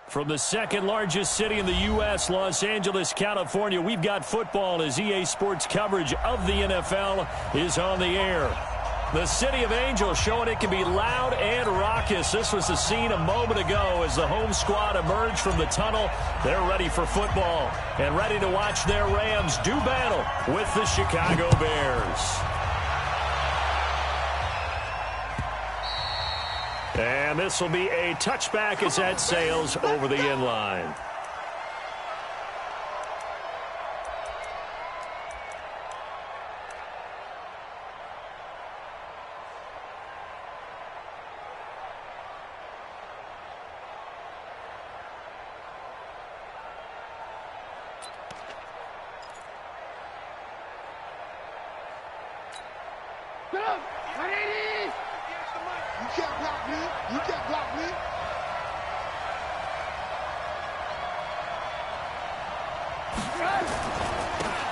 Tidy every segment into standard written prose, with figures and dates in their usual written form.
From the second largest city in the U.S., Los Angeles, California, we've got football as EA Sports coverage of the NFL is on the air. The City of Angels showing it can be loud and raucous. This was the scene a moment ago as the home squad emerged from the tunnel. They're ready for football and ready to watch their Rams do battle with the Chicago Bears. And this will be a touchback as that sails over the end line.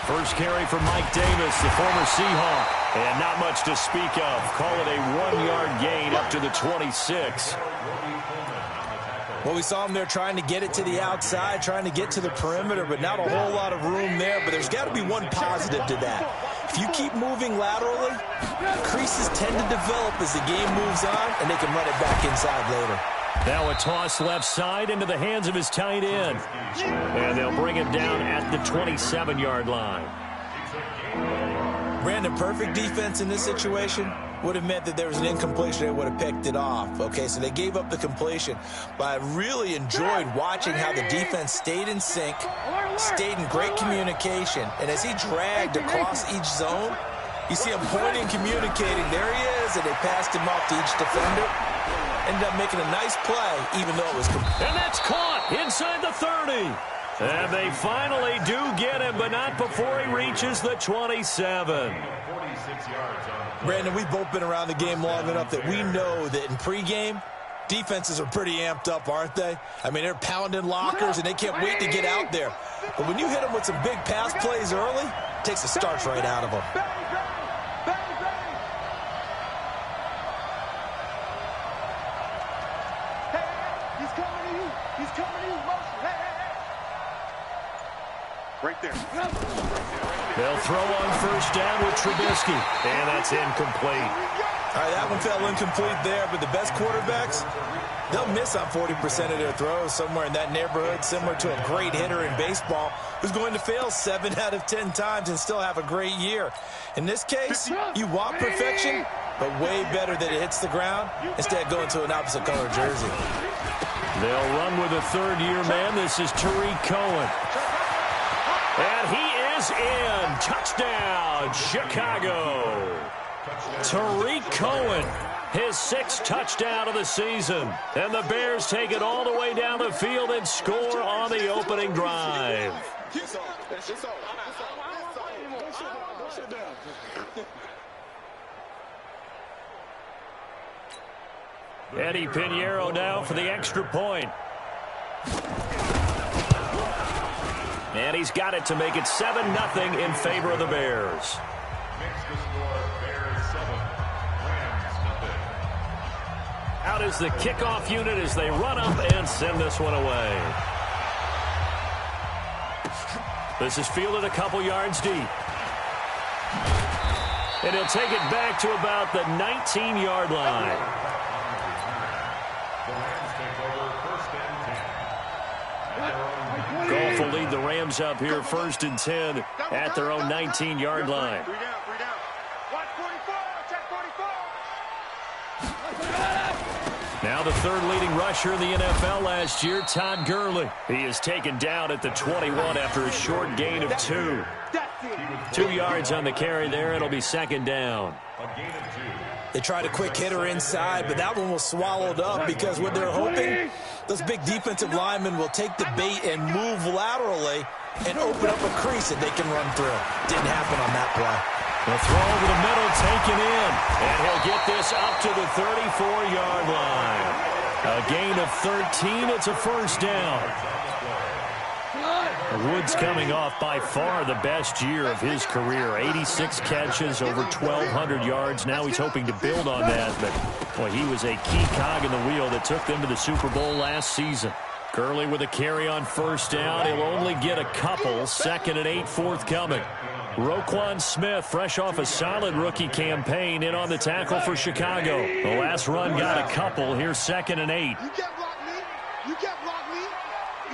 First carry for Mike Davis, the former Seahawk. And not much to speak of. Call it a 1-yard gain up to the 26. Well, we saw him there trying to get it to the outside, trying to get to the perimeter, but not a whole lot of room there. But there's got to be one positive to that. If you keep moving laterally, creases tend to develop as the game moves on, and they can run it back inside later. Now a toss left side into the hands of his tight end. And they'll bring him down at the 27-yard line. Brandon, perfect defense in this situation would have meant that there was an incompletion. They would have picked it off. Okay, so they gave up the completion. But I really enjoyed watching how the defense stayed in sync, stayed in great communication. And as he dragged across each zone, you see him pointing, communicating. There he is, and they passed him off to each defender. Ended up making a nice play, even though it was complete. And that's caught inside the 30. And they finally do get him, but not before he reaches the 27. Brandon, we've both been around the game long enough that we know that in pregame, defenses are pretty amped up, aren't they? I mean, they're pounding lockers, and they can't wait to get out there. But when you hit them with some big pass plays early, it takes the starch right out of them. Right there. They'll throw on first down with Trubisky, and that's incomplete. All right, that one fell incomplete there, but the best quarterbacks, they'll miss on 40% of their throws, somewhere in that neighborhood, similar to a great hitter in baseball who's going to fail 7 out of 10 times and still have a great year. In this case, you want perfection, but way better that it hits the ground instead of going to an opposite color jersey. They'll run with a third-year man. This is Tariq Cohen. And he is in. Touchdown, Chicago. Tariq Cohen, his 6th touchdown of the season. And the Bears take it all the way down the field and score on the opening drive. Eddie Pinheiro now for the extra point. And he's got it to make it 7-0 in favor of the Bears. Out is the kickoff unit as they run up and send this one away. This is fielded a couple yards deep. And he'll take it back to about the 19-yard line. Goff will lead the Rams up here 1st and 10 at their own 19-yard line. Now the 3rd leading rusher in the NFL last year, Todd Gurley. He is taken down at the 21 after a short gain of 2. 2 yards on the carry there. It'll be 2nd down. They tried a quick hitter inside, but that one was swallowed up because what they're hoping, those big defensive linemen will take the bait and move laterally and open up a crease that they can run through. Didn't happen on that play. The throw over the middle taken in, and he'll get this up to the 34-yard line. A gain of 13. It's a 1st down. Woods coming off by far the best year of his career. 86 catches, over 1,200 yards. Now he's hoping to build on that. But, boy, he was a key cog in the wheel that took them to the Super Bowl last season. Gurley with a carry on first down. He'll only get a couple. 2nd and 8 forthcoming. Roquan Smith, fresh off a solid rookie campaign, in on the tackle for Chicago. The last run got a couple. Here's 2nd and 8. You can't block me. You can't block me.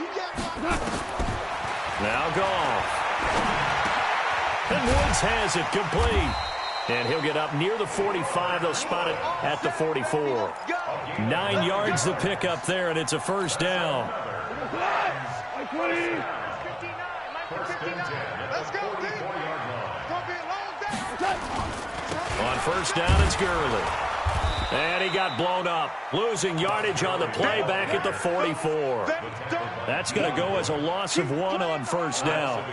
You can't block me. Now Goff. And Woods has it complete. And he'll get up near the 45. They'll spot it at the 44. 9 yards the pickup there, and it's a first down. Let's go, D. On first down, it's Gurley. And he got blown up, losing yardage on the play back at the 44. That's going to go as a loss of 1 on first down.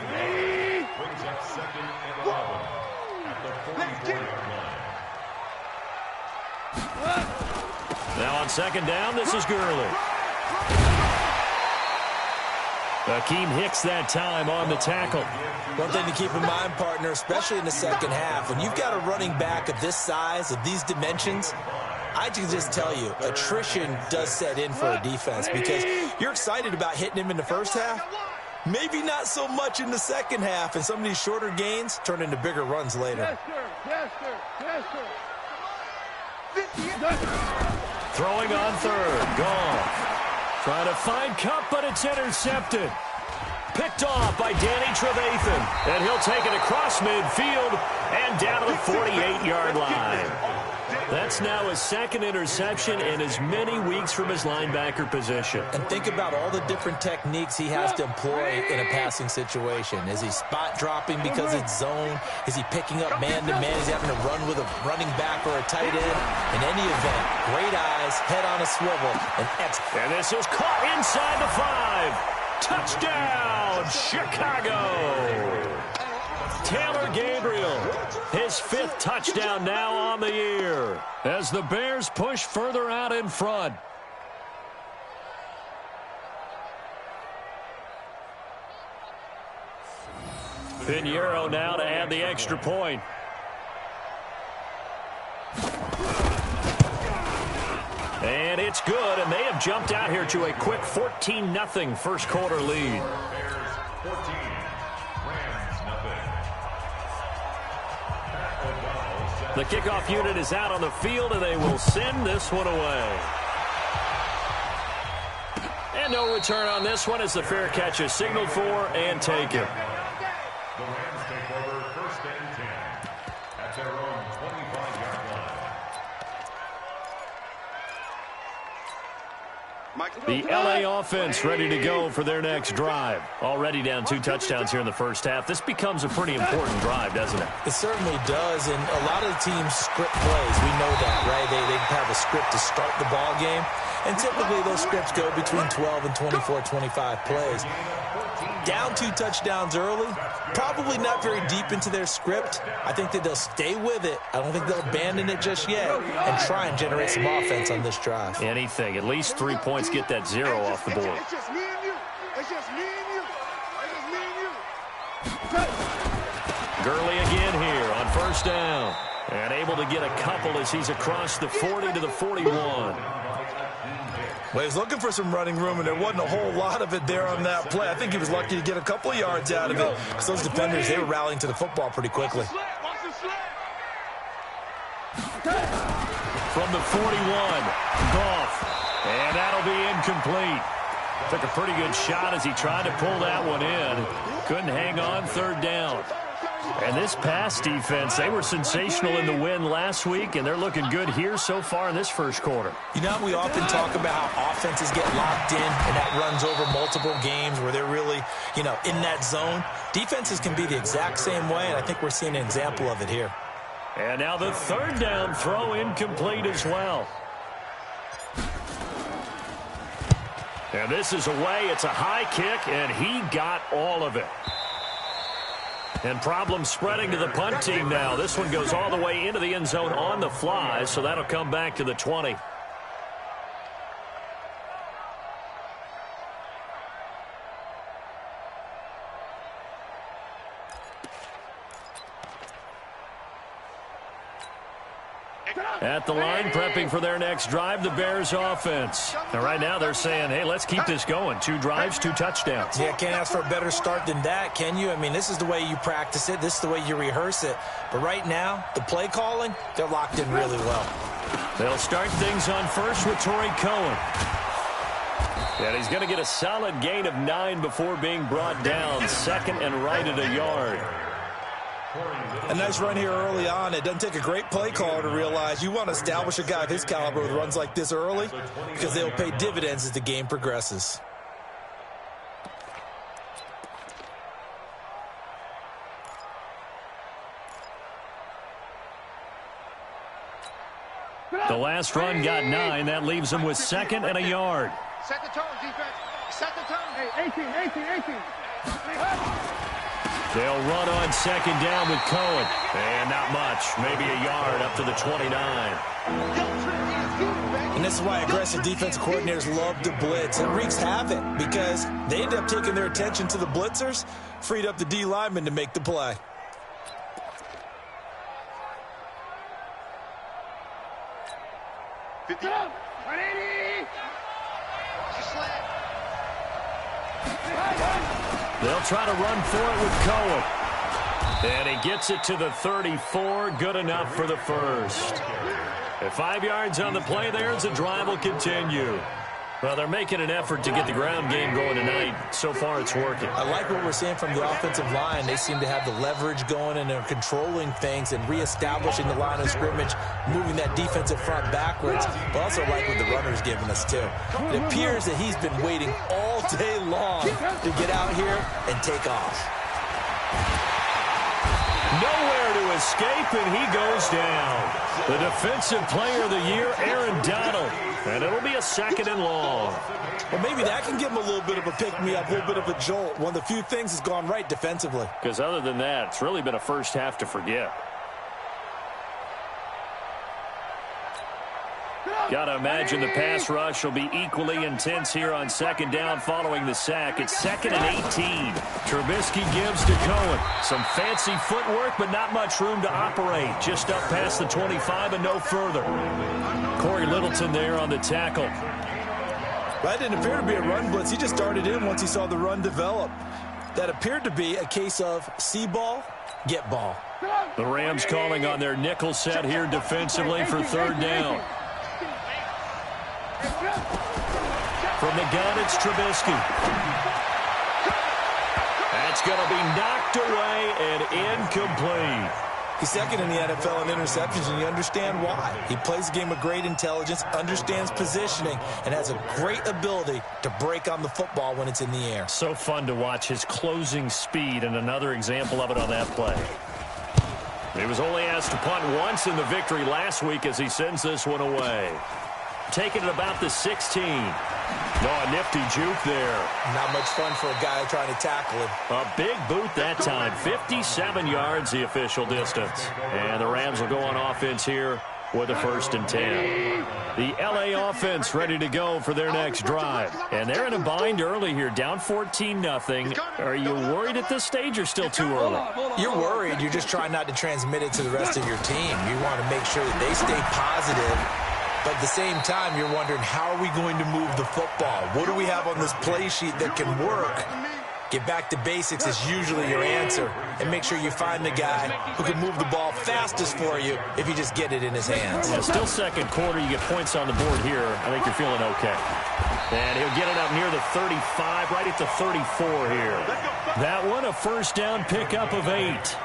Now on 2nd down, this is Gurley. Akeem Hicks that time on the tackle. One thing to keep in mind, partner, especially in the second half, when you've got a running back of this size, of these dimensions, I can just tell you, attrition does set in for a defense because you're excited about hitting him in the first half. Maybe not so much in the second half, and some of these shorter gains turn into bigger runs later. Yes, sir. Yes, sir. Yes, sir. Throwing on 3rd, Goff. Trying to find Cup, but it's intercepted. Picked off by Danny Trevathan. And he'll take it across midfield and down to the 48-yard line. That's now his 2nd interception in as many weeks from his linebacker position. And think about all the different techniques he has to employ in a passing situation. Is he spot dropping because it's zone? Is he picking up man-to-man? Is he having to run with a running back or a tight end? In any event, great eyes, head on a swivel, and excellent. And this is caught inside the 5. Touchdown, Chicago! Taylor Gabriel, his 5th touchdown now on the year as the Bears push further out in front. Pinheiro now to add the extra point. And it's good, and they have jumped out here to a quick 14-0 first quarter lead. The kickoff unit is out on the field, and they will send this one away. And no return on this one as the fair catch is signaled for and taken. The Rams take over 1st and 10 at their own 25-yard line. The LA offense ready to go for their next drive. Already down 2 touchdowns here in the first half. This becomes a pretty important drive, doesn't it? It certainly does, and a lot of the teams script plays. We know that, right? They have a script to start the ball game, and typically those scripts go between 12 and 24, 25 plays. Down 2 touchdowns early, probably not very deep into their script. I think that they'll stay with it. I don't think they'll abandon it just yet and try and generate some offense on this drive. Anything. At least 3 points, get that 0 off the board. It's just me and you. It's just me and you. It's just me and you. Gurley again here on first down. And able to get a couple as he's across the 40 to the 41. Well, he was looking for some running room, and there wasn't a whole lot of it there on that play. I think he was lucky to get a couple of yards out of it because those defenders, they were rallying to the football pretty quickly. From the 41, Goff. And that'll be incomplete. Took a pretty good shot as he tried to pull that one in. Couldn't hang on 3rd down. And this pass defense, they were sensational in the win last week, and they're looking good here so far in this first quarter. You know, we often talk about how offenses get locked in, and that runs over multiple games where they're really, in that zone. Defenses can be the exact same way, and I think we're seeing an example of it here. And now the 3rd down throw incomplete as well. And this is away. It's a high kick, and he got all of it. And problems spreading to the punt team now. This one goes all the way into the end zone on the fly, so that'll come back to the 20. At the line, prepping for their next drive, the Bears offense. And right now they're saying, hey, let's keep this going. 2 drives, 2 touchdowns. Yeah, can't ask for a better start than that, can you? I mean, this is the way you practice it. This is the way you rehearse it. But right now, the play calling, they're locked in really well. They'll start things on first with Torrey Cohen. And he's going to get a solid gain of 9 before being brought down. Second and right at a yard. A nice run here early on. It doesn't take a great play caller to realize you want to establish a guy of his caliber with runs like this early because they'll pay dividends as the game progresses. The last run got 9. That leaves them with second and a yard. Set the tone, defense. Set the tone. Hey, 18. They'll run on second down with Cohen. And not much. Maybe a yard up to the 29. And this is why aggressive defensive coordinators love to blitz. It wreaks havoc because they end up taking their attention to the blitzers, freed up the D lineman to make the play. They'll try to run for it with Cohen. And he gets it to the 34. Good enough for the first. At 5 yards on the play there as the drive will continue. Well, they're making an effort to get the ground game going tonight. So far, it's working. I like what we're seeing from the offensive line. They seem to have the leverage going, and they're controlling things and reestablishing the line of scrimmage, moving that defensive front backwards. But also like what the runner's giving us, too. It appears that he's been waiting all day long to get out here and take off. Nowhere to escape, and he goes down. The defensive player of the year, Aaron Donald. And it'll be a second and long. Well, maybe that can give him a little bit of a pick-me-up, a little bit of a jolt. One of the few things that's gone right defensively. Because other than that, it's really been a first half to forget. Got to imagine the pass rush will be equally intense here on second down following the sack. It's second and 18. Trubisky gives to Cohen. Some fancy footwork, but not much room to operate. Just up past the 25 and no further. Corey Littleton there on the tackle. That didn't appear to be a run blitz. He just darted in once he saw the run develop. That appeared to be a case of see ball, get ball. The Rams calling on their nickel set here defensively for third down. From the gun, it's Trubisky. That's going to be knocked away and incomplete. He's second in the NFL in interceptions, and you understand why. He plays the game with great intelligence, understands positioning, and has a great ability to break on the football when it's in the air. So fun to watch his closing speed, and another example of it on that play. He was only asked to punt once in the victory last week as he sends this one away. Taking it about the 16. Oh, a nifty juke there. Not much fun for a guy trying to tackle him. A big boot that time. 57 yards the official distance. And the Rams will go on offense here with a 1st and 10. The LA offense ready to go for their next drive. And they're in a bind early here, down 14-0. Are you worried at this stage or still too early? You're worried. You're just trying not to transmit it to the rest of your team. You want to make sure that they stay positive. But at the same time, you're wondering, how are we going to move the football? What do we have on this play sheet that can work? Get back to basics is usually your answer. And make sure you find the guy who can move the ball fastest for you if you just get it in his hands. Yeah, still second quarter. You get points on the board here. I think you're feeling okay. And he'll get it up near the 35, right at the 34 here. That one, a first down pickup of 8.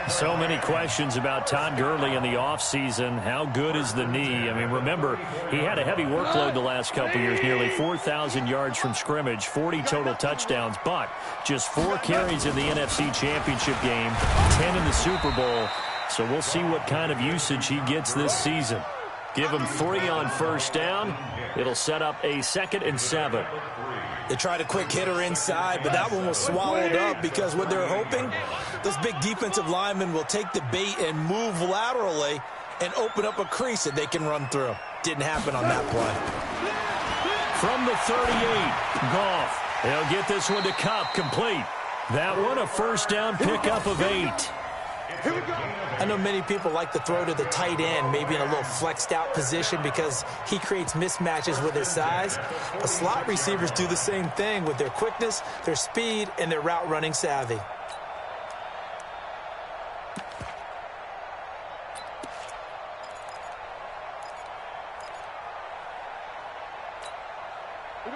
So many questions about Todd Gurley in the offseason. How good is the knee? I mean, remember, he had a heavy workload the last couple years, nearly 4,000 yards from scrimmage, 40 total touchdowns, but just 4 carries in the NFC Championship game, 10 in the Super Bowl. So we'll see what kind of usage he gets this season. Give him 3 on first down. It'll set up a 2nd and 7. They tried a quick hitter inside, but that one was swallowed up because what they're hoping, those big defensive linemen will take the bait and move laterally and open up a crease that they can run through. Didn't happen on that play. From the 38, Goff. He'll get this one to Kupp, complete. That one, a first down pickup of 8. Here we go. I know many people like to throw to the tight end, maybe in a little flexed out position because he creates mismatches with his size. But slot receivers do the same thing with their quickness, their speed, and their route running savvy.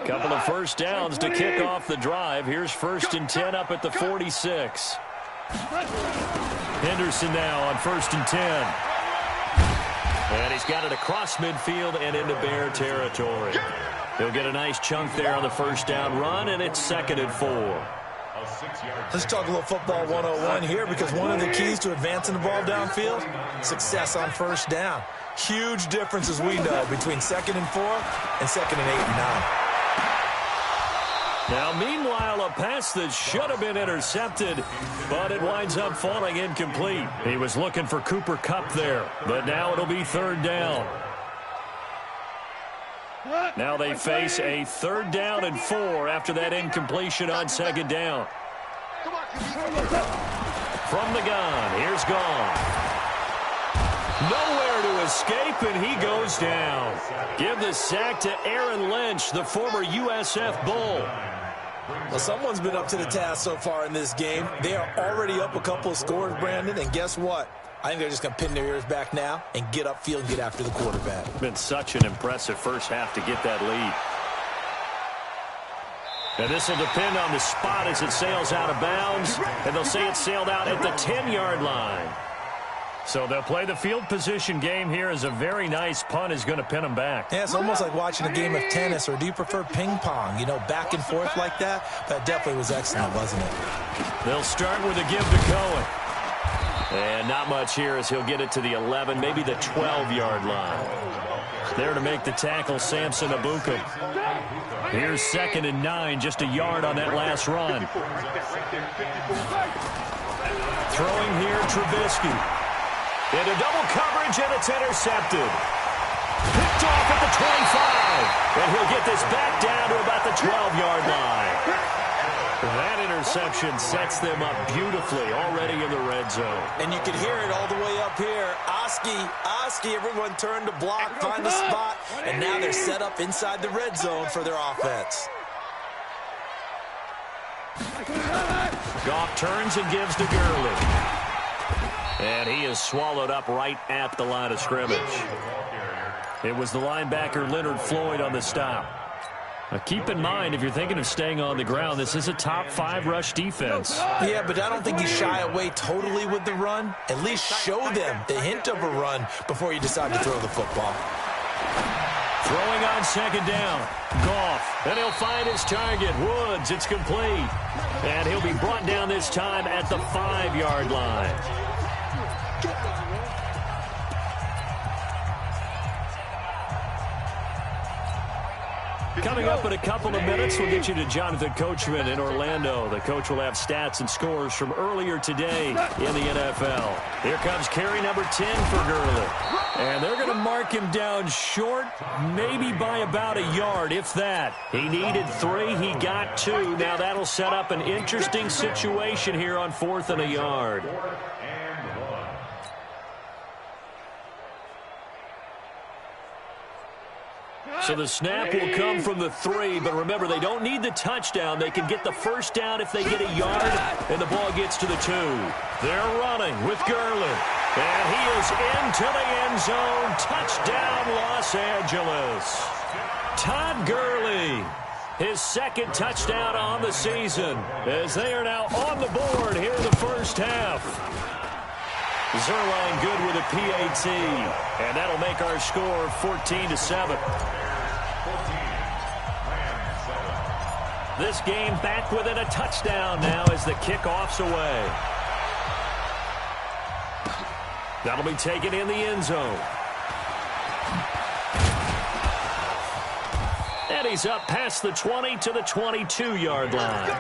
Couple of first downs to kick off the drive. Here's 1st and 10 up at the 46. Henderson now on 1st and 10. And he's got it across midfield and into Bear territory. He'll get a nice chunk there on the first down run, and it's 2nd and 4. Let's talk a little football 101 here, because one of the keys to advancing the ball downfield, success on first down. Huge difference, as we know, between 2nd and 4 and 2nd and 8 and 9. Now, meanwhile, a pass that should have been intercepted, but it winds up falling incomplete. He was looking for Cooper Kupp there, but now it'll be 3rd down. Now they face a 3rd down and 4 after that incompletion on 2nd down. From the gun, here's Gone. Nowhere to escape, and he goes down. Give the sack to Aaron Lynch, the former USF Bull. Well, someone's been up to the task so far in this game. They are already up a couple of scores, Brandon, and guess what? I think they're just going to pin their ears back now and get upfield and get after the quarterback. Been such an impressive first half to get that lead. And this will depend on the spot as it sails out of bounds, and they'll say it sailed out at the 10-yard line. So they'll play the field position game here as a very nice punt is going to pin them back. Yeah, it's almost like watching a game of tennis, or do you prefer ping pong? You know, back and forth like that? That definitely was excellent, wasn't it? They'll start with a give to Cohen. And not much here as he'll get it to the 11, maybe the 12-yard line. There to make the tackle, Samson Abuka. Here's 2nd and 9, just a yard on that last run. Throwing here, Trubisky. Into double coverage, and it's intercepted. Picked off at the 25. And he'll get this back down to about the 12-yard line. That interception sets them up beautifully already in the red zone. And you can hear it all the way up here. Oski, everyone turned to block, find the spot, and now they're set up inside the red zone for their offense. Goff turns and gives to Gurley. And he is swallowed up right at the line of scrimmage. It was the linebacker Leonard Floyd on the stop. Now keep in mind, if you're thinking of staying on the ground, this is a top 5 rush defense. Yeah, but I don't think you shy away totally with the run. At least show them the hint of a run before you decide to throw the football. Throwing on 2nd down. Goff. And he'll find his target. Woods. It's complete. And he'll be brought down this time at the 5-yard line. Coming up in a couple of minutes, we'll get you to Jonathan Coachman in Orlando. The coach will have stats and scores from earlier today in the NFL. Here comes carry number 10 for Gurley. And they're going to mark him down short, maybe by about a yard, if that. He needed 3. He got 2. Now that'll set up an interesting situation here on 4th and a yard. So the snap will come from the 3, but remember, they don't need the touchdown. They can get the first down if they get a yard, and the ball gets to the 2. They're running with Gurley, and he is into the end zone. Touchdown, Los Angeles. Todd Gurley, his 2nd touchdown on the season, as they are now on the board here in the first half. Zerline good with a PAT, and that'll make our score 14-7. This game back within a touchdown now as the kickoff's away. That'll be taken in the end zone. And he's up past the 20 to the 22-yard line.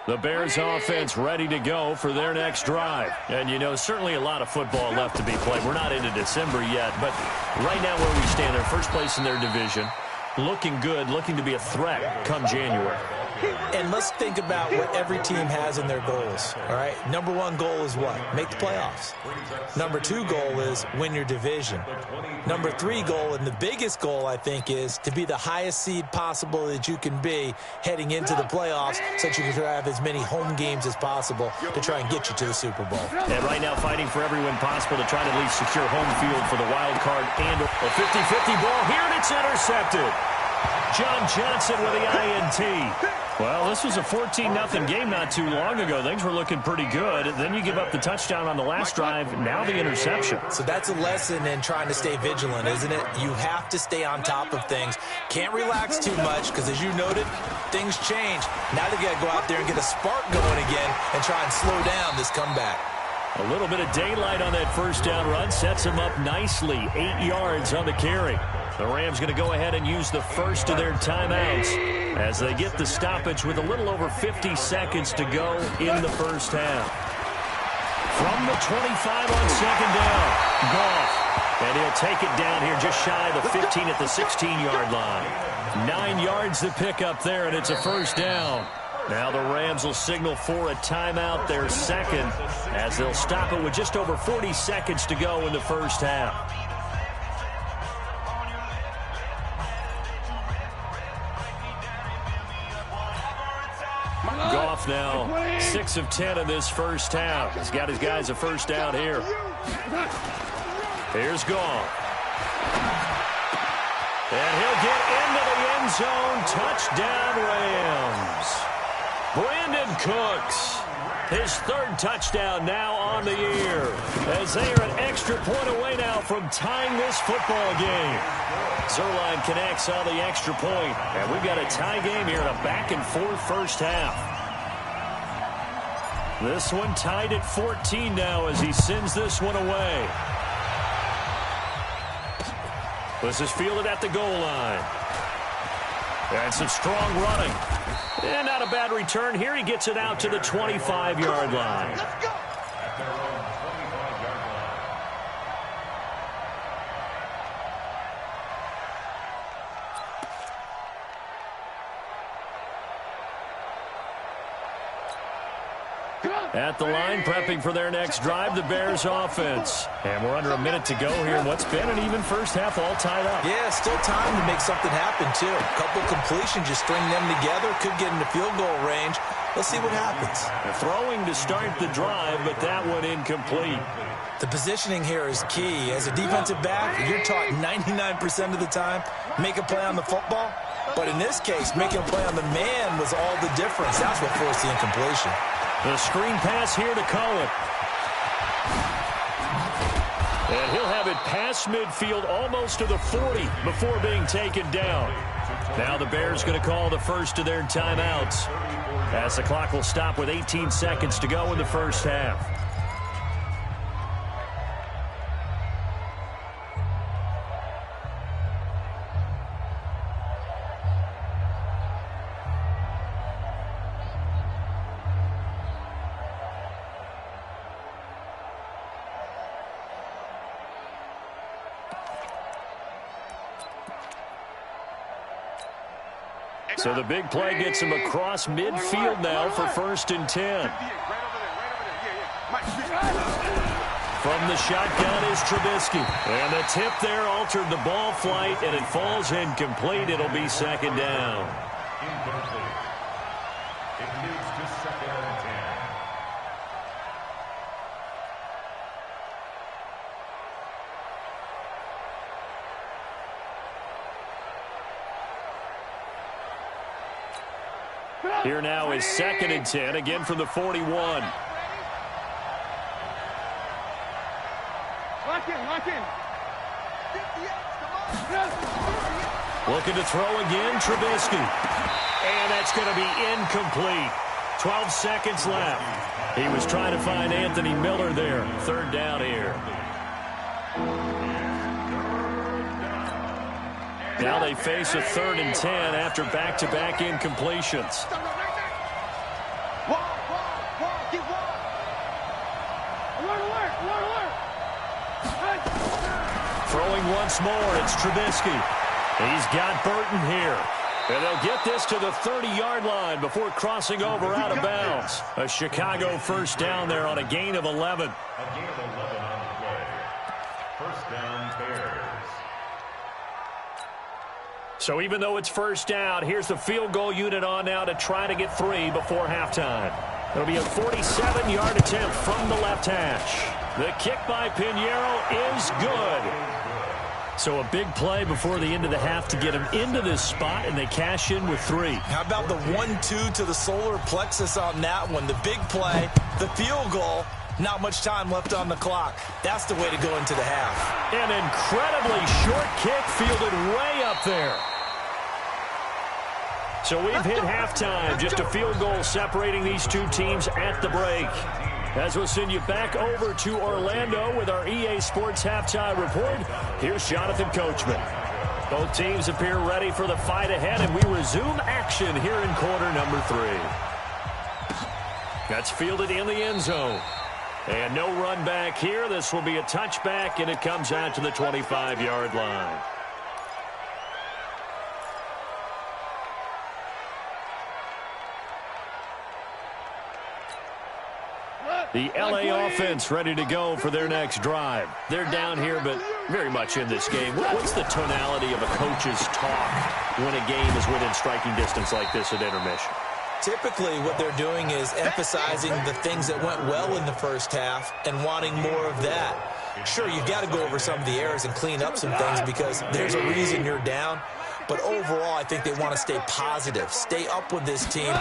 The Bears offense ready to go for their next drive. And, you know, certainly a lot of football left to be played. We're not into December yet, but right now where we stand, they're first place in their division. looking good, looking to be a threat come January. And let's think about what every team has in their goals, all right? Number one goal is what? Make the playoffs. Number two goal is win your division. Number three goal, and the biggest goal, I think, is to be the highest seed possible that you can be heading into the playoffs so that you can have as many home games as possible to try and get you to the Super Bowl. And right now fighting for every win possible to try to at least secure home field for the wild card and a 50-50 ball here, and it's intercepted. John Johnson with the INT. Well, this was a 14-0 game not too long ago. Things were looking pretty good. Then you give up the touchdown on the last drive. Now the interception. So that's a lesson in trying to stay vigilant, isn't it? You have to stay on top of things. Can't relax too much because, as you noted, things change. Now they got to go out there and get a spark going again and try and slow down this comeback. A little bit of daylight on that first down run sets him up nicely. 8 yards on the carry. The Rams going to go ahead and use the first of their timeouts as they get the stoppage with a little over 50 seconds to go in the first half. From the 25 on second down, Goff. And he'll take it down here just shy of the 15 at the 16-yard line. 9 yards to pick up there, and it's a first down. Now the Rams will signal for a timeout, their second, as they'll stop it with just over 40 seconds to go in the first half. Goff now 6 of 10 in this first half. He's got his guys a first down here. Here's Goff. And he'll get into the end zone. Touchdown, Rams. Brandon Cooks, his third touchdown now on the year, as they are an extra point away now from tying this football game. Zerline connects on the extra point, and we've got a tie game here in a back-and-forth first half. This one tied at 14 now as he sends this one away. This is fielded at the goal line. And some strong running. And not a bad return here. He gets it out to the 25-yard line. Let's go. At the line, prepping for their next drive, the Bears offense. And we're under a minute to go here in what's been an even first half, all tied up. Yeah, still time to make something happen, too. A couple completions, just string them together, could get into field goal range. Let's see what happens. Throwing to start the drive, but that one incomplete. The positioning here is key. As a defensive back, you're taught 99% of the time, make a play on the football. But in this case, making a play on the man was all the difference. That's what forced the incompletion. The screen pass here to Cohen. And he'll have it past midfield almost to the 40 before being taken down. Now the Bears going to call the first of their timeouts as the clock will stop with 18 seconds to go in the first half. So the big play gets him across midfield now for 1st and 10. From the shotgun is Trubisky. And the tip there altered the ball flight, and it falls incomplete. It'll be second down. Incomplete. It moves to 2nd and 10. Here now is 2nd and 10, again from the 41. Lock in, lock in. Looking to throw again, Trubisky. And that's going to be incomplete. 12 seconds left. He was trying to find Anthony Miller there. 3rd down here. Now they face a 3rd and 10 after back-to-back incompletions. Throwing once more, it's Trubisky. He's got Burton here. And they'll get this to the 30-yard line before crossing over out of bounds. A Chicago first down there on a gain of 11. A gain of 11 on the play. First down, Bears. So even though it's first down, here's the field goal unit on now to try to get 3 before halftime. It'll be a 47-yard attempt from the left hash. The kick by Pinheiro is good. So a big play before the end of the half to get him into this spot, and they cash in with 3. How about the 1-2 to the solar plexus on that one? The big play, the field goal, not much time left on the clock. That's the way to go into the half. An incredibly short kick fielded way up there. So we've hit halftime, just a field goal separating these two teams at the break. As we'll send you back over to Orlando with our EA Sports Halftime Report, here's Jonathan Coachman. Both teams appear ready for the fight ahead, and we resume action here in quarter number 3. That's fielded in the end zone. And no run back here. This will be a touchback, and it comes out to the 25-yard line. The LA offense ready to go for their next drive. They're down here, but very much in this game. What's the tonality of a coach's talk when a game is within striking distance like this at intermission? Typically, what they're doing is emphasizing the things that went well in the first half and wanting more of that. Sure, you've got to go over some of the errors and clean up some things because there's a reason you're down. But overall, I think they want to stay positive, stay up with this team.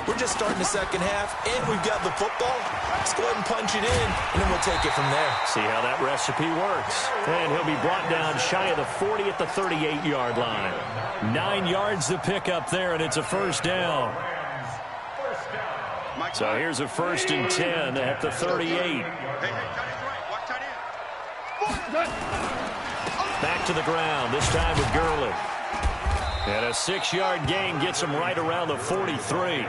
We're just starting the second half, and we've got the football. Let's go ahead and punch it in, and then we'll take it from there. See how that recipe works. And he'll be brought down shy of the 40 at the 38-yard line. 9 yards to pick up there, and it's a first down. So here's a 1st and 10 at the 38. Back to the ground, this time with Gurley. And a 6-yard gain gets him right around the 43.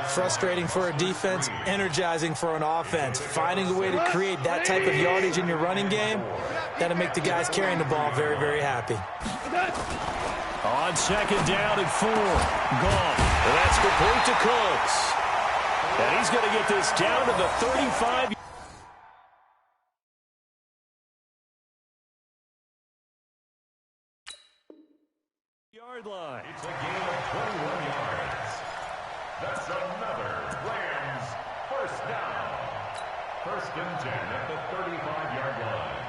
Frustrating for a defense, energizing for an offense. Finding a way to create that type of yardage in your running game, that'll make the guys carrying the ball very, very happy. On second down and 4. Gone. And that's complete to Cooks. And he's going to get this down to the 35. Yard line. It's a gain of 21 yards. That's another Rams first down. 1st and 10 at the 35-yard line.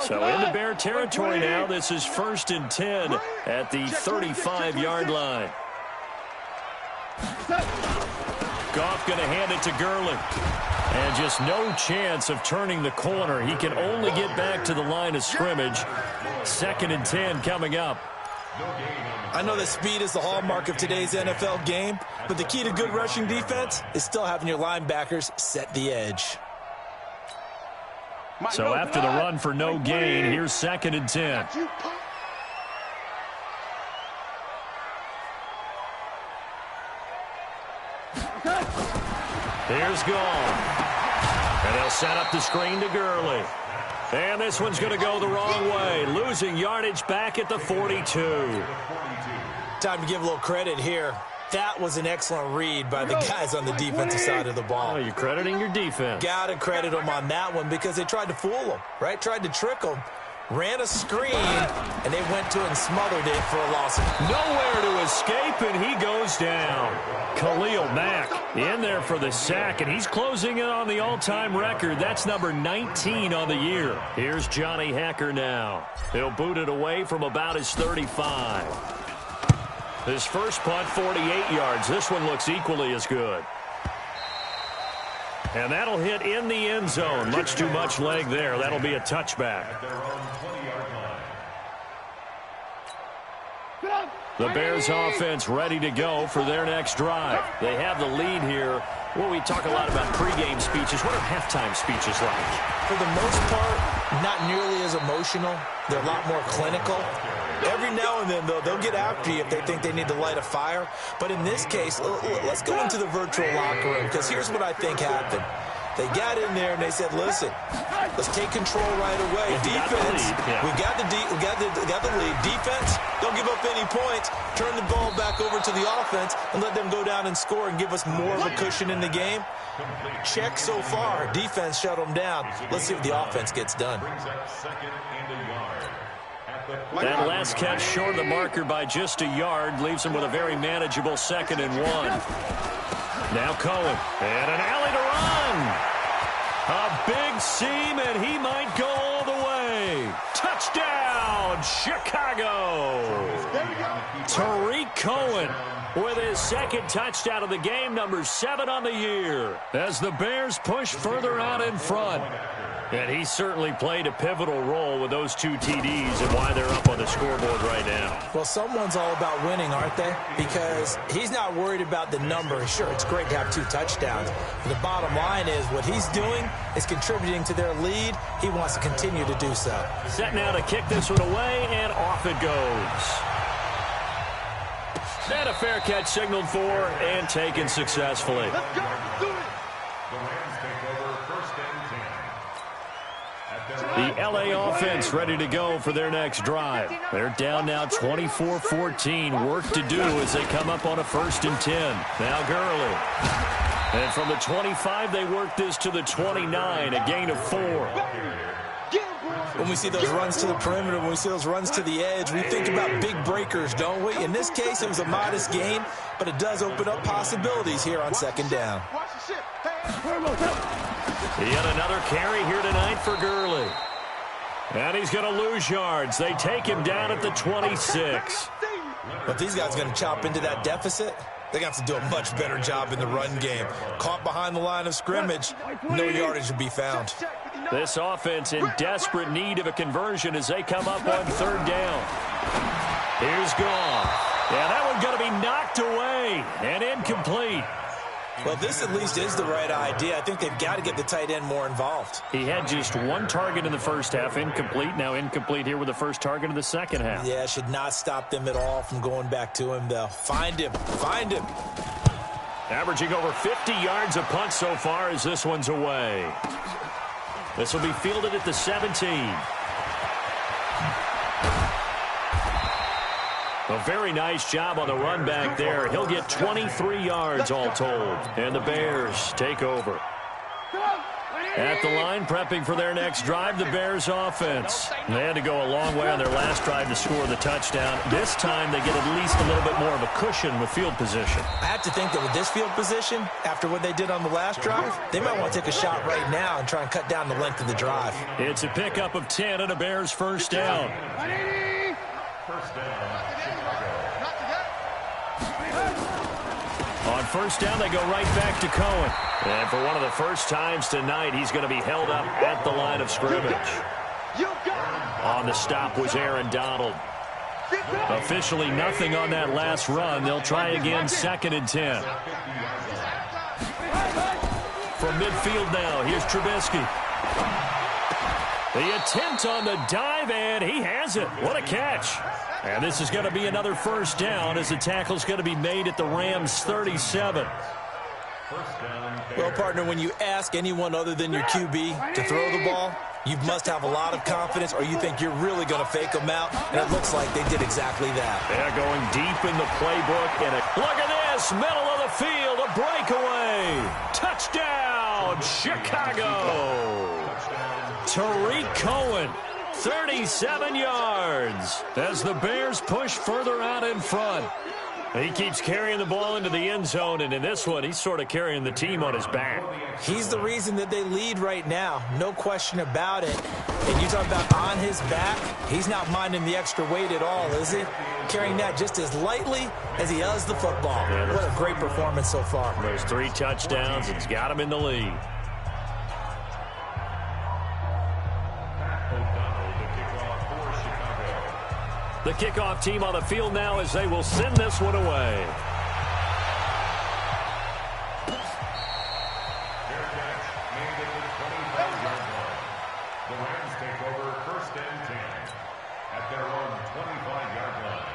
So into Bear territory now. This is 1st and 10 at the 35-yard line. Goff going to hand it to Gurley. And just no chance of turning the corner. He can only get back to the line of scrimmage. 2nd and 10 coming up. I know that speed is the hallmark of today's NFL game, but the key to good rushing defense is still having your linebackers set the edge. So after the run for no gain, here's 2nd and 10. Here's Gone. And they'll set up the screen to Gurley. And this one's going to go the wrong way. Losing yardage back at the 42. Time to give a little credit here. That was an excellent read by the guys on the defensive side of the ball. Oh, you're crediting your defense. Got to credit them on that one because they tried to fool them, right? Tried to trick them. Ran a screen, and they went to it and smothered it for a loss. Nowhere to escape, and he goes down. Khalil Mack in there for the sack, and he's closing in on the all-time record. That's number 19 on the year. Here's Johnny Hekker now. He'll boot it away from about his 35. His first punt, 48 yards. This one looks equally as good. And that'll hit in the end zone. Much too much leg there. That'll be a touchback. The Bears offense ready to go for their next drive. They have the lead here. Well, we talk a lot about pregame speeches. What are halftime speeches like? For the most part, not nearly as emotional. They're a lot more clinical. Every now and then, though, they'll get after you if they think they need to light a fire. But in this case, let's go into the virtual locker room, because here's what I think happened. They got in there and they said, listen, let's take control right away. Defense, we got the lead. Defense, don't give up any points. Turn the ball back over to the offense and let them go down and score and give us more of a cushion in the game. Check so far. Defense shut them down. Let's see what the offense gets done. That last catch short of the marker by just a yard leaves him with a very manageable 2nd and 1. Now Cohen, and an alley to run. A big seam, and he might go all the way. Touchdown, Chicago. Tariq Cohen with his 2nd touchdown of the game, number 7 on the year, as the Bears push further out in front. And he certainly played a pivotal role with those 2 TDs and why they're up on the scoreboard right now. Well, someone's all about winning, aren't they? Because he's not worried about the number. Sure, it's great to have 2 touchdowns. But the bottom line is what he's doing is contributing to their lead. He wants to continue to do so. Set now to kick this one away, and off it goes. And a fair catch signaled for and taken successfully. Let's go. Let's do it. The L.A. offense ready to go for their next drive. They're down now 24-14. Work to do as they come up on a 1st and 10. Now Gurley. And from the 25, they work this to the 29, a gain of 4. When we see those runs to the perimeter, when we see those runs to the edge, we think about big breakers, don't we? In this case, it was a modest gain, but it does open up possibilities here on 2nd down. Yet another carry here tonight for Gurley. And he's going to lose yards. They take him down at the 26. But these guys are going to chop into that deficit. They're going to have to do a much better job in the run game. Caught behind the line of scrimmage, no yardage to be found. This offense in desperate need of a conversion as they come up on 3rd down. Here's Goff. Yeah, that one's going to be knocked away and incomplete. Well, this at least is the right idea. I think they've got to get the tight end more involved. He had just 1 target in the first half, incomplete. Now incomplete here with the first target of the second half. Yeah, it should not stop them at all from going back to him, though. Find him. Find him. Averaging over 50 yards a punt so far as this one's away. This will be fielded at the 17. A very nice job on the run back there. He'll get 23 yards all told. And the Bears take over. At the line, prepping for their next drive, the Bears offense. They had to go a long way on their last drive to score the touchdown. This time, they get at least a little bit more of a cushion with field position. I have to think that with this field position, after what they did on the last drive, they might want to take a shot right now and try and cut down the length of the drive. It's a pickup of 10 and a Bears first down. First down. On first down, they go right back to Cohen. And for one of the first times tonight, he's going to be held up at the line of scrimmage. On the stop was Aaron Donald. Officially nothing on that last run. They'll try again 2nd and 10. From midfield now, here's Trubisky. The attempt on the dive, and he has it. What a catch. And this is going to be another first down as the tackle's going to be made at the Rams' 37. Well, partner, when you ask anyone other than your QB to throw the ball, you must have a lot of confidence or you think you're really going to fake them out, and it looks like they did exactly that. They're going deep in the playbook. And look at this, middle of the field, a breakaway. Touchdown, Chicago. Tariq Cohen. 37 yards as the Bears push further out in front. He keeps carrying the ball into the end zone, and in this one, he's sort of carrying the team on his back. He's the reason that they lead right now, no question about it. And you talk about on his back, he's not minding the extra weight at all, is he? Carrying that just as lightly as he does the football. Yeah, what a great performance so far. Those 3 touchdowns, it's got him in the lead. The kickoff team on the field now as they will send this one away. The Rams take over 1st and 10 at their own 25-yard line.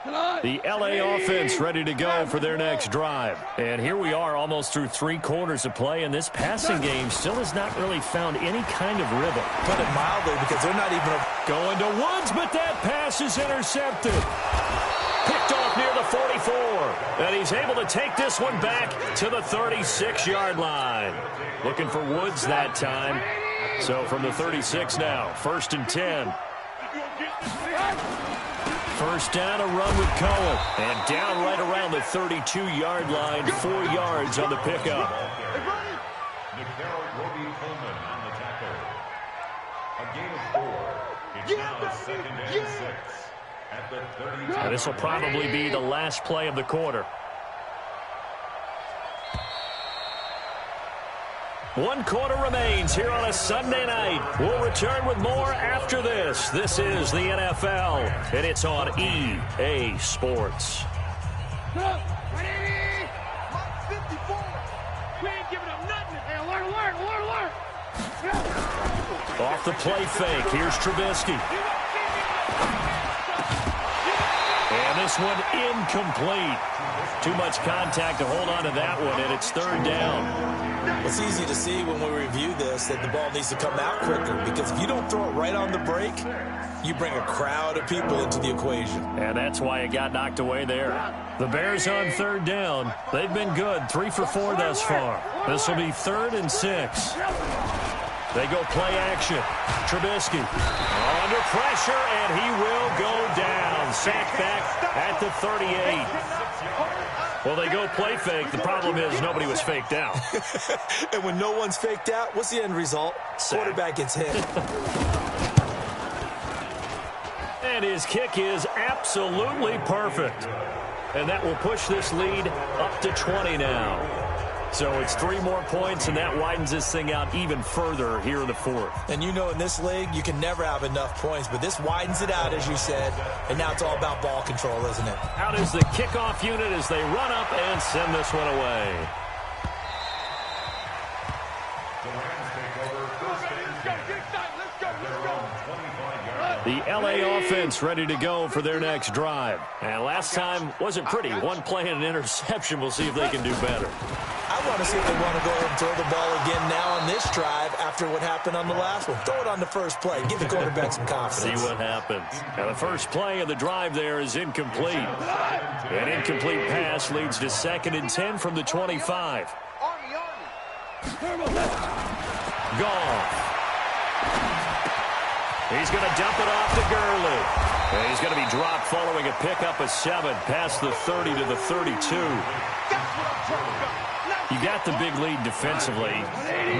The LA offense ready to go for their next drive. And here we are almost through 3 quarters of play, and this passing game still has not really found any kind of rhythm. Put it mildly, because they're not even going to Woods, but that pass is intercepted. Picked off near the 44. And he's able to take this one back to the 36-yard line. Looking for Woods that time. So from the 36 now, 1st and 10. First down, a run with Cohen. And down right around the 32-yard line, 4 yards on the pickup. This will probably be the last play of the quarter. 1 quarter remains here on a Sunday night. We'll return with more after this. This is the NFL, and it's on EA Sports. Off the play fake, here's Trubisky. And this one incomplete. Too much contact to hold on to that one, and it's 3rd down. It's easy to see when we review this that the ball needs to come out quicker, because if you don't throw it right on the break, you bring a crowd of people into the equation. And that's why it got knocked away there. The Bears on 3rd down. They've been good, 3 for 4 thus far. This will be 3rd and 6. They go play action. Trubisky under pressure, and he will go down. Sacked back at the 38. Well, they go play fake. The problem is nobody was faked out. And when no one's faked out, what's the end result? Quarterback gets hit. And his kick is absolutely perfect. And that will push this lead up to 20 now. So it's 3 more points, and that widens this thing out even further here in the 4th. And you know in this league, you can never have enough points, but this widens it out, as you said, and now it's all about ball control, isn't it? Out is the kickoff unit as they run up and send this one away. The LA offense ready to go for their next drive. And last time wasn't pretty. 1 play and an interception. We'll see if they can do better. I want to see if they want to go ahead and throw the ball again now on this drive after what happened on the last one. Throw it on the first play. Give the quarterback some confidence. See what happens. Now the first play of the drive there is incomplete. An incomplete pass leads to 2nd and 10 from the 25. Goff. He's going to dump it off to Gurley. And he's going to be dropped following a pickup of 7 past the 30 to the 32. You got the big lead defensively.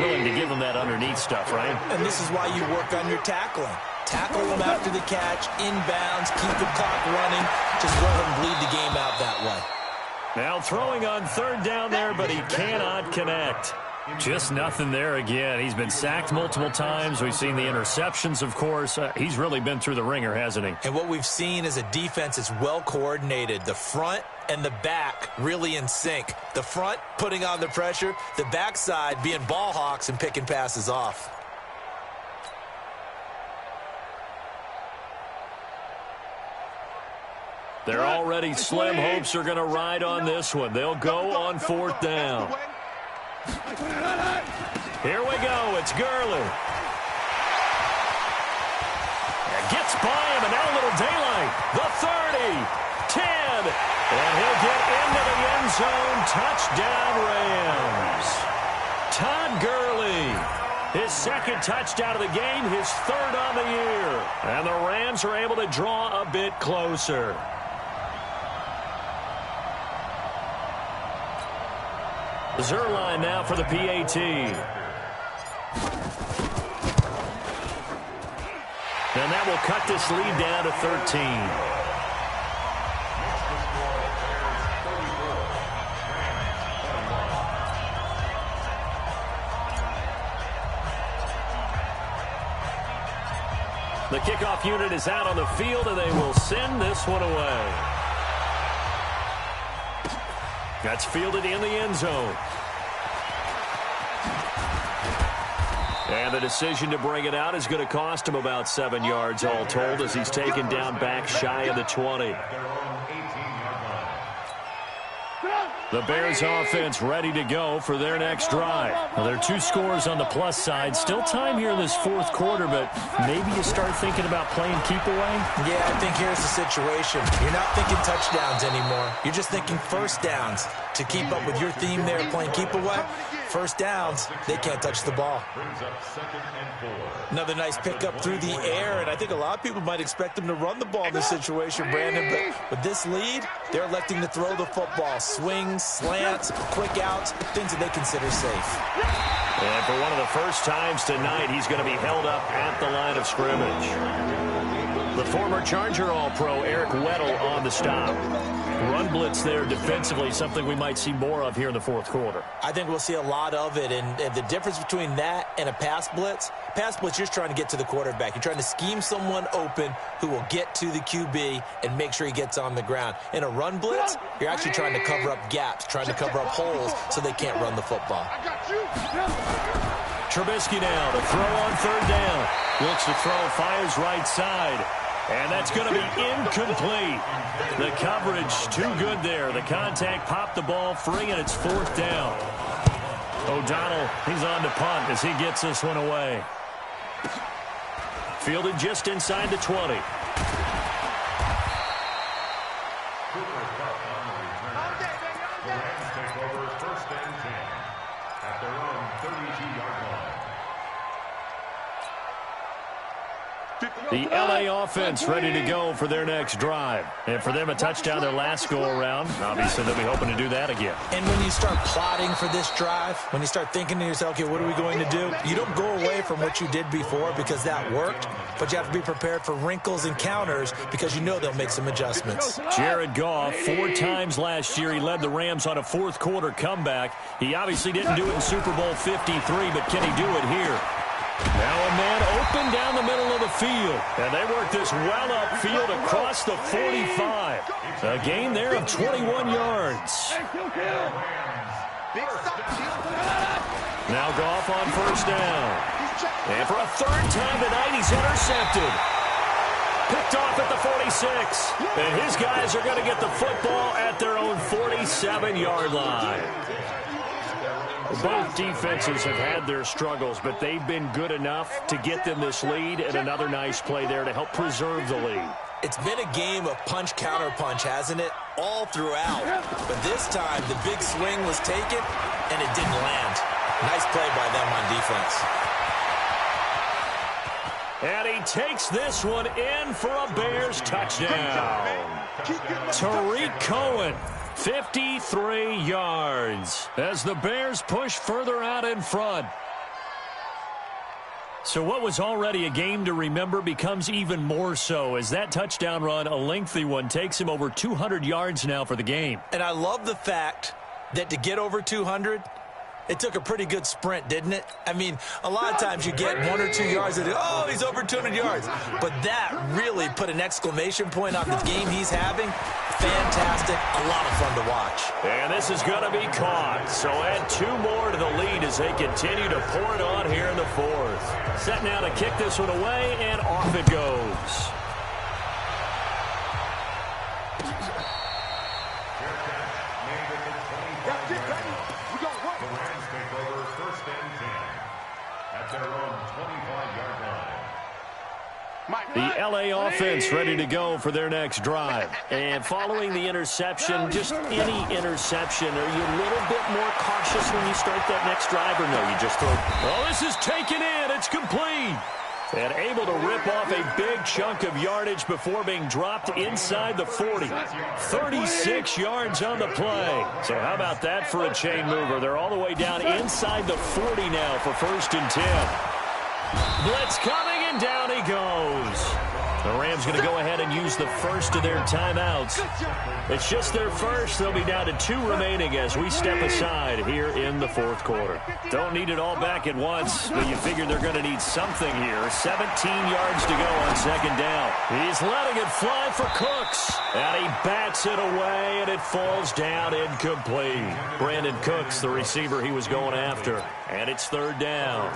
Willing to give them that underneath stuff, right? And this is why you work on your tackling. Tackle them after the catch, inbounds, keep the clock running. Just let them bleed the game out that way. Now throwing on 3rd down there, but he cannot connect. Just nothing there again. He's been sacked multiple times. We've seen the interceptions, of course. He's really been through the ringer, hasn't he? And what we've seen is a defense that's well coordinated. The front and the back really in sync. The front putting on the pressure, the backside being ball hawks and picking passes off. They're already slim hopes are going to ride on this one. They'll go on 4th down. Here we go. It's Gurley. And gets by him, and now a little daylight. The 30, 10, and he'll get into the end zone. Touchdown, Rams. Todd Gurley, his 2nd touchdown of the game, his 3rd on the year. And the Rams are able to draw a bit closer. Zerline now for the PAT. And that will cut this lead down to 13. The kickoff unit is out on the field, and they will send this one away. That's fielded in the end zone. And the decision to bring it out is going to cost him about 7 yards all told, as he's taken down back shy of the 20. The Bears offense ready to go for their next drive. Well, there are 2 scores on the plus side. Still time here in this fourth quarter, but maybe you start thinking about playing keep away? Yeah, I think here's the situation. You're not thinking touchdowns anymore. You're just thinking first downs. To keep up with your theme there, playing keep away, first downs, they can't touch the ball. Another nice pickup through the air, and I think a lot of people might expect them to run the ball in this situation, Brandon, but with this lead, they're electing to throw the football. Swings, slants, quick outs, things that they consider safe. And for one of the first times tonight, he's going to be held up at the line of scrimmage. The former Charger All-Pro Eric Weddle on the stop. Run blitz there defensively, something we might see more of here in the fourth quarter. I think we'll see a lot of it, and the difference between that and a pass blitz, you're just trying to get to the quarterback. You're trying to scheme someone open who will get to the QB and make sure he gets on the ground. In a run blitz, you're actually trying to cover up gaps, trying to cover up holes so they can't run the football. Trubisky now to throw on third down. Looks to throw, fires right side. And that's going to be incomplete. The coverage too good there. The contact popped the ball free, and it's fourth down. O'Donnell, he's on to punt as he gets this one away. Fielded just inside the 20. The LA offense ready to go for their next drive. And for them, a touchdown their last go-around. Obviously, they'll be hoping to do that again. And when you start plotting for this drive, when you start thinking to yourself, okay, what are we going to do? You don't go away from what you did before because that worked, but you have to be prepared for wrinkles and counters because you know they'll make some adjustments. Jared Goff, 4 times last year, he led the Rams on a fourth-quarter comeback. He obviously didn't do it in Super Bowl 53, but can he do it here? Now a man open down the middle of the field. And they work this well upfield across the 45. A gain there of 21 yards. Now Goff on first down. And for a third time tonight, he's intercepted. Picked off at the 46. And his guys are going to get the football at their own 47-yard line. Both defenses have had their struggles, but they've been good enough to get them this lead, and another nice play there to help preserve the lead. It's been a game of punch-counter-punch, hasn't it? All throughout. But this time, the big swing was taken, and it didn't land. Nice play by them on defense. And he takes this one in for a Bears touchdown. Tariq Cohen. 53 yards as the Bears push further out in front. So what was already a game to remember becomes even more so as that touchdown run, a lengthy one, takes him over 200 yards now for the game. And I love the fact that to get over 200, it took a pretty good sprint, didn't it? I mean, a lot of times you get 1 or 2 yards and, oh, he's over 200 yards. But that really put an exclamation point on the game he's having. Fantastic. A lot of fun to watch. And this is going to be caught. So add 2 more to the lead as they continue to pour it on here in the fourth. Set now to kick this one away, and off it goes. The LA offense ready to go for their next drive. And following the interception, just any interception, are you a little bit more cautious when you start that next drive, or no, you just throw? Oh, this is taken in. It's complete. And able to rip off a big chunk of yardage before being dropped inside the 40. 36 yards on the play. So how about that for a chain mover? They're all the way down inside the 40 now for 1st and 10. Blitz coming, and down he goes. The Rams going to go ahead and use the first of their timeouts. It's just their first. They'll be down to 2 remaining as we step aside here in the fourth quarter. Don't need it all back at once, but you figure they're going to need something here. 17 yards to go on 2nd down. He's letting it fly for Cooks. And he bats it away, and it falls down incomplete. Brandon Cooks, the receiver he was going after. And it's 3rd down.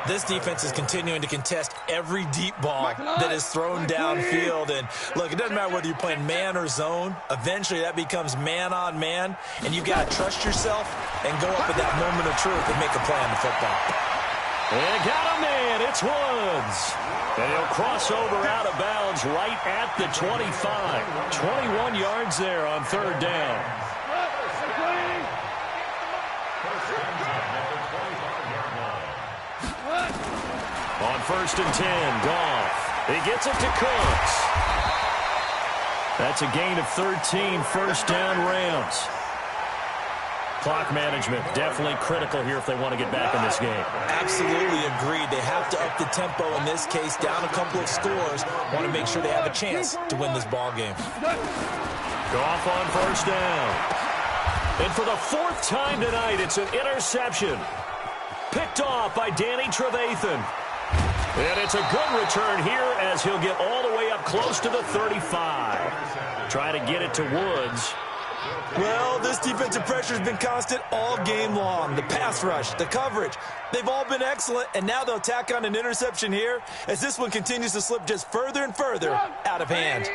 This defense is continuing to contest every deep ball that is thrown downfield. And, look, it doesn't matter whether you're playing man or zone. Eventually, that becomes man-on-man, and you've got to trust yourself and go up at that moment of truth and make a play on the football. And got a man. It's Woods. And he'll cross over out of bounds right at the 25. 21 yards there on third down. On first and 10, Goff. He gets it to Cooks. That's a gain of 13, first down Rams. Clock management definitely critical here if they want to get back in this game. Absolutely agreed. They have to up the tempo in this case, down a couple of scores. Want to make sure they have a chance to win this ball game. Goff on first down. And for the fourth time tonight, it's an interception. Picked off by Danny Trevathan. And it's a good return here as he'll get all the way up close to the 35. Try to get it to Woods. Well, this defensive pressure has been constant all game long. The pass rush, the coverage, they've all been excellent, and now they'll tack on an interception here as this one continues to slip just further and further out of hand.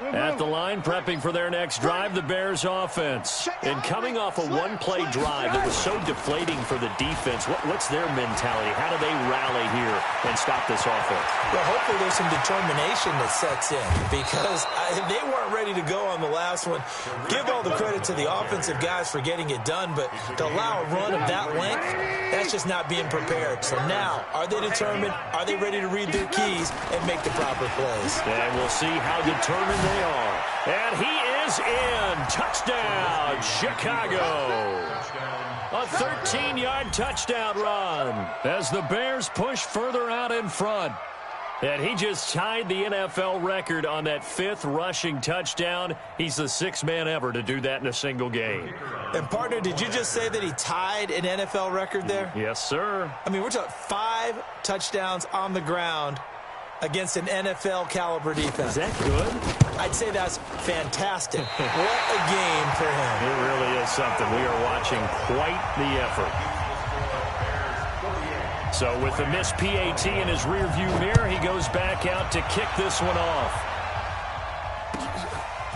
At the line, prepping for their next drive, the Bears offense. And coming off a one-play drive that was so deflating for the defense, what's their mentality? How do they rally here and stop this offense? Well, hopefully there's some determination that sets in because they weren't ready to go on the last one. Give all the credit to the offensive guys for getting it done, but to allow a run of that length, that's just not being prepared. So now, are they determined? Are they ready to read their keys and make the proper plays? And we'll see how determined they are. And he is in. Touchdown, Chicago. A 13-yard touchdown run as the Bears push further out in front. And he just tied the NFL record on that 5th rushing touchdown. He's the 6th man ever to do that in a single game. And, partner, did you just say that he tied an NFL record there? Yes, sir. I mean, we're talking 5 touchdowns on the ground against an NFL-caliber defense. Is that good? I'd say that's fantastic. What a game for him. It really is something. We are watching quite the effort. So with the missed PAT in his rearview mirror, he goes back out to kick this one off.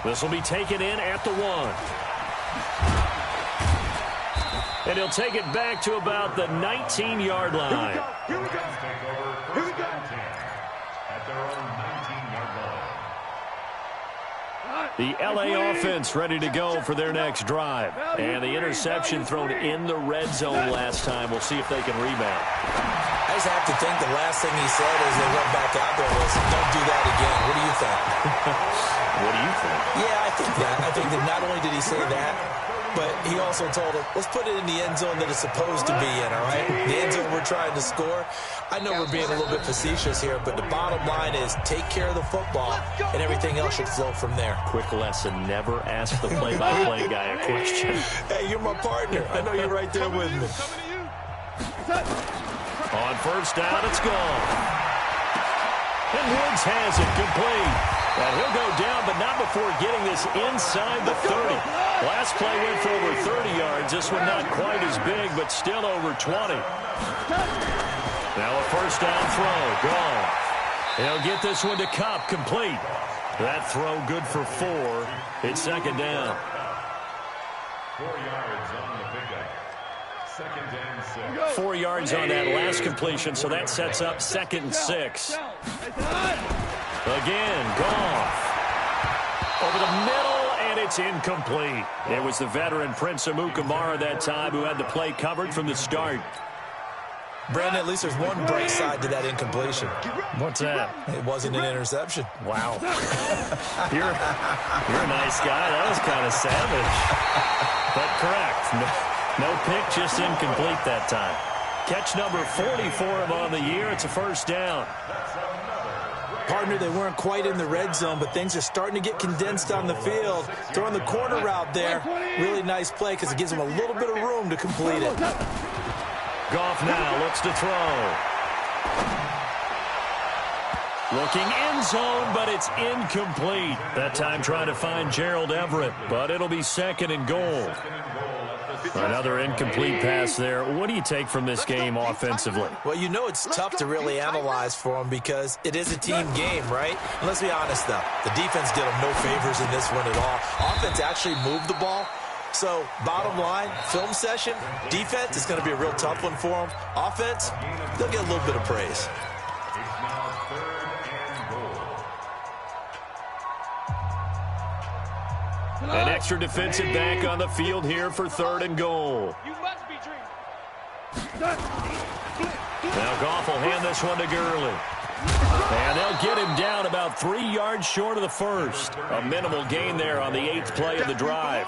This will be taken in at the 1. And he'll take it back to about the 19-yard line. Here we go. Here we go. At their own 19-yard line. The LA offense ready to go for their next drive. And the interception thrown in the red zone last time. We'll see if they can rebound. I just have to think the last thing he said as they went back out there was, don't do that again. What do you think? What do you think? Yeah, I think that. I think that not only did he say that, but he also told him, let's put it in the end zone that it's supposed to be in, all right? The end zone we're trying to score. I know we're being a little bit facetious here, but the bottom line is take care of the football, and everything else should flow from there. Quick lesson, never ask the play-by-play guy a question. Hey, you're my partner. I know you're right there with me. On first down, it's gone. And Woods has it complete. And he'll go down, but not before getting this inside the 30. Last play went for over 30 yards. This one not quite as big, but still over 20. Now a first down throw. Gone. He'll get this one to Kupp, complete. That throw good for 4. It's second down. 4 yards on the pickup. Second and 6. 4 yards on that last completion, so that sets up second and 6. Again, Goff. Over the middle, and it's incomplete. It was the veteran Prince Amukamara that time who had the play covered from the start. Brandon, at least there's one bright side to that incompletion. What's that? It wasn't an interception. Wow. You're a nice guy. That was kind of savage. But correct. No pick, just incomplete that time. Catch number 40 for him on the year. It's a first down. Partner, they weren't quite in the red zone, but things are starting to get condensed on the field. Throwing the corner route there. Really nice play because it gives them a little bit of room to complete it. Goff now looks to throw. Looking end zone, but it's incomplete. That time trying to find Gerald Everett, but it'll be second and goal. Another incomplete pass there. What do you take from this game offensively? Well, you know it's tough to really analyze for them because it is a team game, right? And let's be honest, though. The defense did them no favors in this one at all. Offense actually moved the ball. So, bottom line, film session, defense is going to be a real tough one for them. Offense, they'll get a little bit of praise. It's now 3rd and goal. An extra defensive back on the field here for 3rd and goal. You must be dreaming. Now Goff will hand this one to Gurley. And they'll get him down about 3 yards short of the first. A minimal gain there on the 8th play of the drive.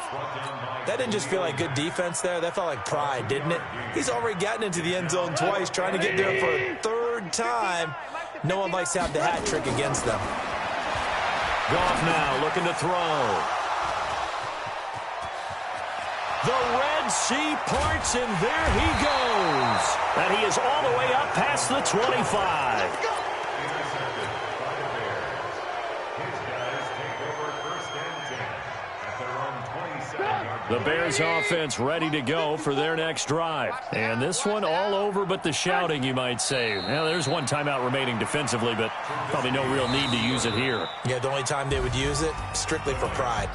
That didn't just feel like good defense there. That felt like pride, didn't it? He's already gotten into the end zone twice, trying to get there for a 3rd time. No one likes to have the hat trick against them. Goff now looking to throw. The Red Sea parts, and there he goes. And he is all the way up past the 25. The Bears offense ready to go for their next drive. And this one all over but the shouting, you might say. Now, there's one timeout remaining defensively, but probably no real need to use it here. Yeah, the only time they would use it, strictly for pride.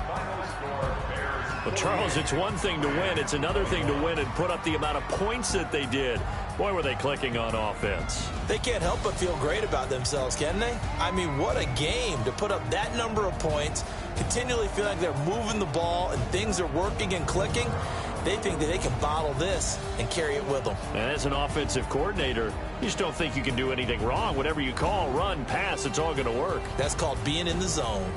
But, Charles, it's one thing to win. It's another thing to win and put up the amount of points that they did. Boy, were they clicking on offense. They can't help but feel great about themselves, can they? I mean, what a game to put up that number of points, continually feel like they're moving the ball and things are working and clicking. They think that they can bottle this and carry it with them. And as an offensive coordinator, you just don't think you can do anything wrong. Whatever you call, run, pass, it's all going to work. That's called being in the zone.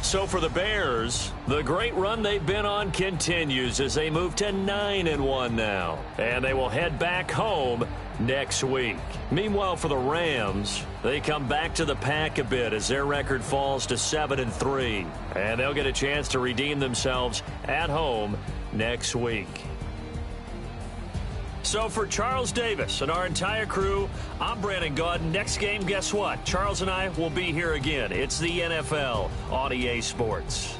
So for the Bears, the great run they've been on continues as they move to 9-1 now. And they will head back home next week. Meanwhile, for the Rams, they come back to the pack a bit as their record falls to 7-3. And they'll get a chance to redeem themselves at home next week. So for Charles Davis and our entire crew, I'm Brandon Gaudin. Next game, guess what? Charles and I will be here again. It's the NFL on EA Sports.